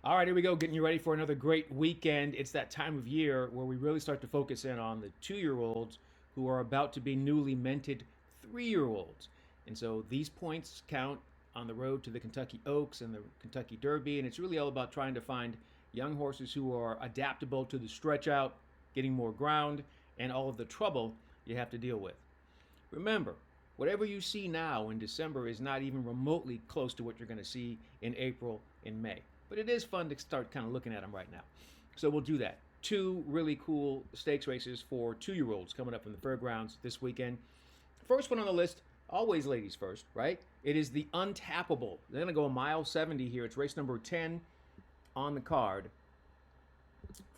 All right, here we go, getting you ready for another great weekend. It's that time of year where we really start to focus in on the 2-year-olds who are about to be newly minted 3-year-olds. And so these points count on the road to the Kentucky Oaks and the Kentucky Derby. And it's really all about trying to find young horses who are adaptable to the stretch out, getting more ground, and all of the trouble you have to deal with. Remember, whatever you see now in December is not even remotely close to what you're going to see in April and May. But it is fun to start kind of looking at them right now. So we'll do that. Two really cool stakes races for 2-year-olds coming up in the fairgrounds this weekend. First one on the list, always ladies first, right? It is the Untapable. They're going to go a mile 70 here. It's race number 10 on the card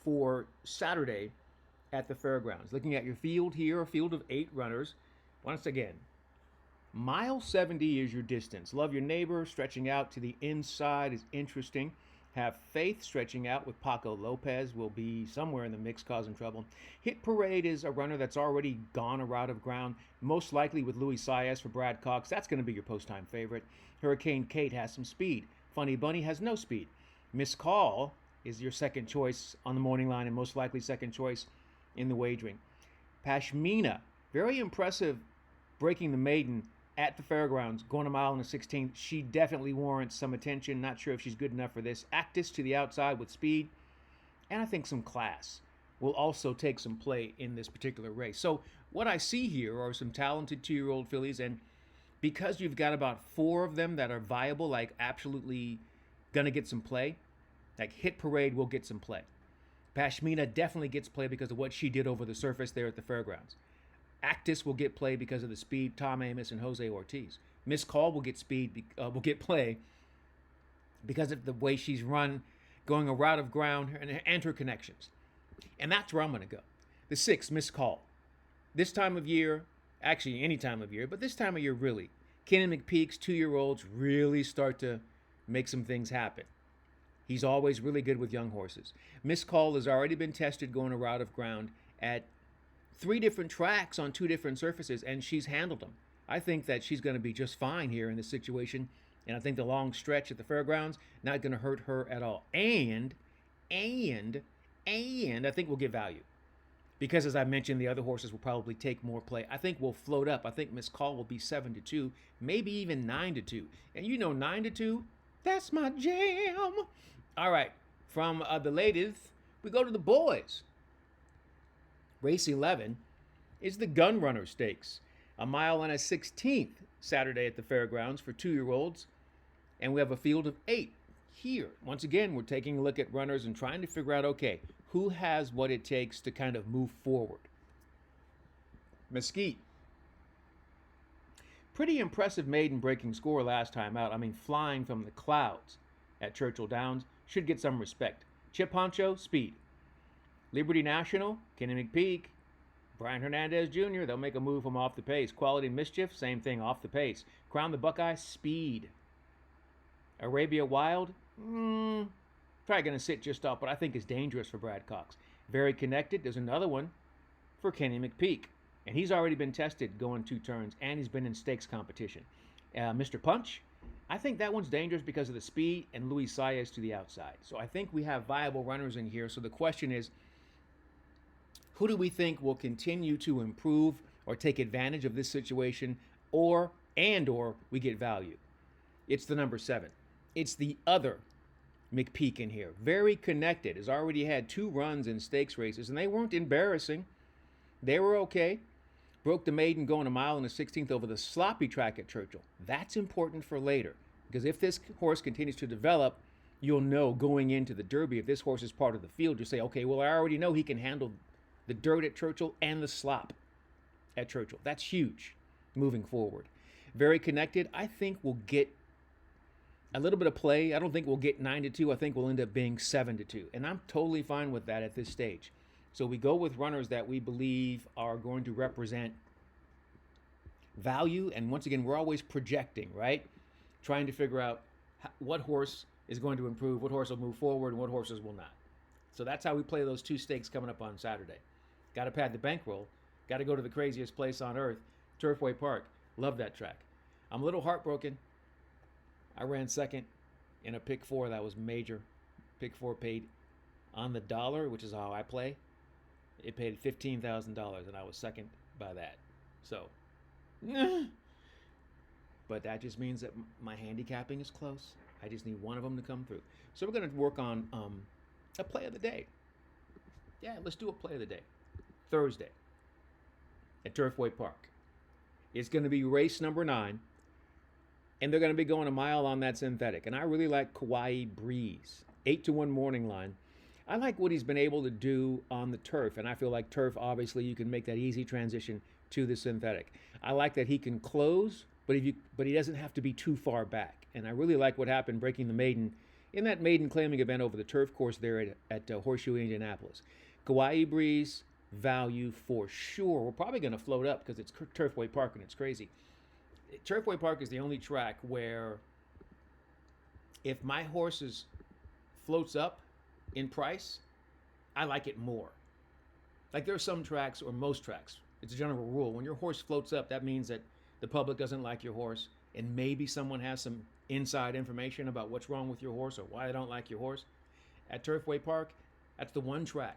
for Saturday at the fairgrounds. Looking at your field here, a field of 8 runners. Once again, mile 70 is your distance. Love your neighbor, stretching out to the inside is interesting. Have faith, stretching out with Paco Lopez will be somewhere in the mix causing trouble. Hit Parade is a runner that's already gone a route of ground, most likely with Luis Saez for Brad Cox. That's going to be your post-time favorite. Hurricane Kate has some speed. Funny Bunny has no speed. Miss Call is your second choice on the morning line and most likely second choice in the wagering. Pashmina, very impressive breaking the maiden at the fairgrounds, going a mile and a 16th. She definitely warrants some attention. Not sure if she's good enough for this. Actus to the outside with speed, and I think some class will also take some play in this particular race. So what I see here are some talented 2-year-old fillies, and because you've got about 4 of them that are viable, like absolutely going to get some play, like Hit Parade will get some play. Pashmina definitely gets play because of what she did over the surface there at the fairgrounds. Actus will get play because of the speed, Tom Amos and Jose Ortiz. Miss Call will get will get play because of the way she's run, going a route of ground and her connections. And that's where I'm going to go. The 6, Miss Call. This time of year, actually any time of year, but this time of year really, Kenny McPeak's 2-year-olds really start to make some things happen. He's always really good with young horses. Miss Call has already been tested going a route of ground at 3 different tracks on 2 different surfaces, and she's handled them. I think that she's going to be just fine here in this situation, and I think the long stretch at the fairgrounds not going to hurt her at all. And I think we'll get value because, as I mentioned, the other horses will probably take more play. I think we'll float up. I think Miss Call will be 7-2, maybe even 9-2. And you know, 9-2, that's my jam. All right, from the ladies, we go to the boys. Race 11 is the Gun Runner Stakes, a mile and a 16th Saturday at the fairgrounds for 2-year-olds. And we have a field of 8 here. Once again, we're taking a look at runners and trying to figure out, okay, who has what it takes to kind of move forward. Mesquite. Pretty impressive maiden breaking score last time out. I mean, flying from the clouds at Churchill Downs. Should get some respect. Chip Honcho, speed. Liberty National, Kenny McPeak, Brian Hernandez Jr., they'll make a move from off the pace. Quality Mischief, same thing, off the pace. Crown the Buckeye, speed. Arabia Wild, probably going to sit just off, but I think is dangerous for Brad Cox. Very Connected, there's another one for Kenny McPeak. And he's already been tested going 2 turns, and he's been in stakes competition. Mr. Punch, I think that one's dangerous because of the speed and Luis Saez to the outside. So I think we have viable runners in here. So the question is, who do we think will continue to improve or take advantage of this situation, or we get value? It's the number 7. It's the other McPeak in here. Very Connected. Has already had 2 runs in stakes races, and they weren't embarrassing. They were okay. Broke the maiden going a mile and a 16th over the sloppy track at Churchill. That's important for later, because if this horse continues to develop, you'll know going into the Derby, if this horse is part of the field, you say, okay, well, I already know he can handle the dirt at Churchill and the slop at Churchill. That's huge moving forward. Very Connected, I think we'll get a little bit of play. I don't think we'll get 9-2. I think we'll end up being 7-2. And I'm totally fine with that at this stage. So we go with runners that we believe are going to represent value. And once again, we're always projecting, right? Trying to figure out what horse is going to improve, what horse will move forward, and what horses will not. So that's how we play those 2 stakes coming up on Saturday. Got to pad the bankroll. Got to go to the craziest place on earth, Turfway Park. Love that track. I'm a little heartbroken. I ran second in a pick 4 that was major. Pick four paid on the dollar, which is how I play. It paid $15,000, and I was second by that. So, but that just means that my handicapping is close. I just need one of them to come through. So we're going to work on a play of the day. Yeah, let's do a play of the day. Thursday at Turfway Park. It's going to be race number 9, and they're going to be going a mile on that synthetic. And I really like Kauai Breeze, 8-1 morning line. I like what he's been able to do on the turf, and I feel like turf, obviously, you can make that easy transition to the synthetic. I like that he can close, but he doesn't have to be too far back. And I really like what happened breaking the maiden in that maiden claiming event over the turf course there at Horseshoe, Indianapolis. Kauai Breeze, value for sure. We're probably going to float up because it's Turfway Park and it's crazy. Turfway Park is the only track where if my horse floats up in price, I like it more. Like there are some tracks, or most tracks, it's a general rule, when your horse floats up, that means that the public doesn't like your horse, and maybe someone has some inside information about what's wrong with your horse or why they don't like your horse. At Turfway Park, that's the one track,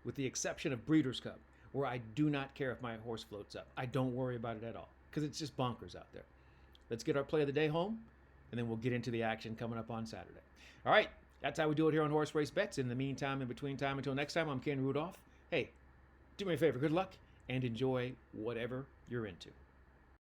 with the exception of Breeders' Cup, where I do not care if my horse floats up. I don't worry about it at all, because it's just bonkers out there. Let's get our play of the day home, and then we'll get into the action coming up on Saturday. All right, that's how we do it here on Horse Race Bets. In the meantime, in between time, until next time, I'm Ken Rudulph. Hey, do me a favor, good luck, and enjoy whatever you're into.